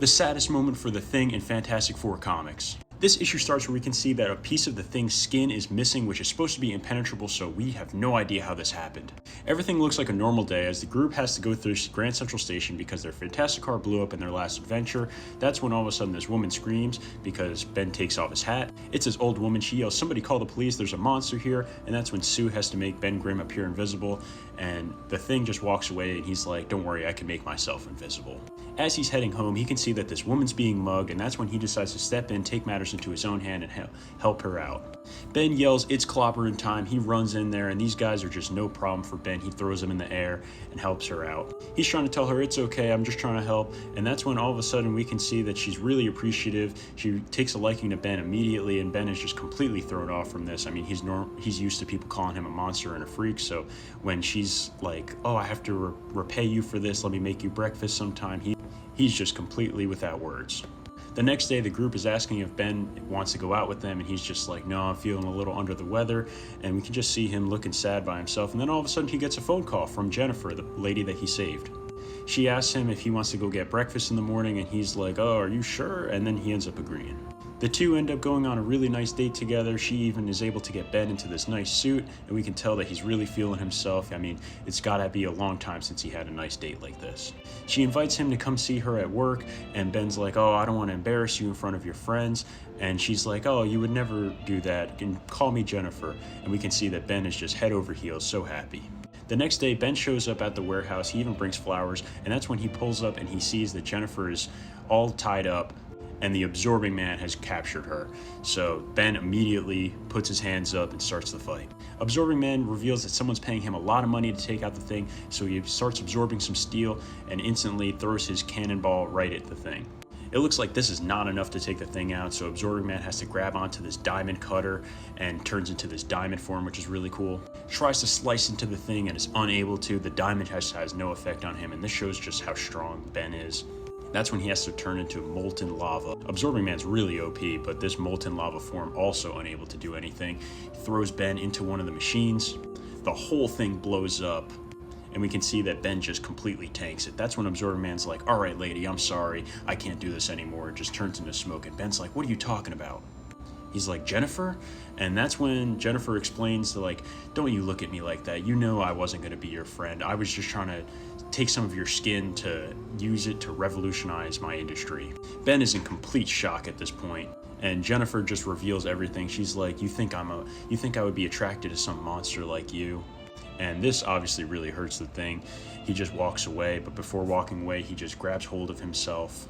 The saddest moment for the Thing in Fantastic Four comics. This issue starts where we can see that a piece of the Thing's skin is missing, which is supposed to be impenetrable, so we have no idea how this happened. Everything looks like a normal day as the group has to go through Grand Central Station because their Fantastic car blew up in their last adventure. That's when all of a sudden this woman screams because Ben takes off his hat. It's this old woman. She yells, "Somebody call the police, there's a monster here," and that's when Sue has to make Ben Grimm appear invisible, and the Thing just walks away and he's like, "Don't worry, I can make myself invisible." As he's heading home, he can see that this woman's being mugged, and that's when he decides to step in, take matters into his own hand, and help her out. Ben yells, "It's clobbering time." He runs in there, and these guys are just no problem for Ben. He throws them in the air and helps her out. He's trying to tell her, "It's okay, I'm just trying to help," and that's when all of a sudden we can see that she's really appreciative. She takes a liking to Ben immediately, and Ben is just completely thrown off from this. I mean, he's used to people calling him a monster and a freak, so when she's like, "Oh, I have to repay you for this, let me make you breakfast sometime," he's just completely without words. The next day, the group is asking if Ben wants to go out with them, and he's just like, "No, I'm feeling a little under the weather," and we can just see him looking sad by himself, and then all of a sudden he gets a phone call from Jennifer, the lady that he saved. She asks him if he wants to go get breakfast in the morning, and he's like, "Oh, are you sure?" And then he ends up agreeing. The two end up going on a really nice date together. She even is able to get Ben into this nice suit, and we can tell that he's really feeling himself. I mean, it's gotta be a long time since he had a nice date like this. She invites him to come see her at work, and Ben's like, "Oh, I don't want to embarrass you in front of your friends." And she's like, "Oh, you would never do that. You can call me Jennifer." And we can see that Ben is just head over heels, so happy. The next day, Ben shows up at the warehouse. He even brings flowers, and that's when he pulls up and he sees that Jennifer is all tied up, and the Absorbing Man has captured her. So Ben immediately puts his hands up and starts the fight. Absorbing Man reveals that someone's paying him a lot of money to take out the Thing, so he starts absorbing some steel and instantly throws his cannonball right at the Thing. It looks like this is not enough to take the Thing out, so Absorbing Man has to grab onto this diamond cutter and turns into this diamond form, which is really cool. Tries to slice into the Thing and is unable to. The diamond has no effect on him, and this shows just how strong Ben is. That's when he has to turn into molten lava. Absorbing Man's really OP, but this molten lava form also unable to do anything. He throws Ben into one of the machines. The whole thing blows up, and we can see that Ben just completely tanks it. That's when Absorbing Man's like, "All right, lady, I'm sorry. I can't do this anymore." It just turns into smoke, and Ben's like, "What are you talking about?" He's like, "Jennifer?" And that's when Jennifer explains to like, "Don't you look at me like that. You know I wasn't going to be your friend. I was just trying to take some of your skin to use it to revolutionize my industry." Ben is in complete shock at this point, and Jennifer just reveals everything. She's like, you think I would be attracted to some monster like you?" And this obviously really hurts the Thing. He just walks away, but before walking away, he just grabs hold of himself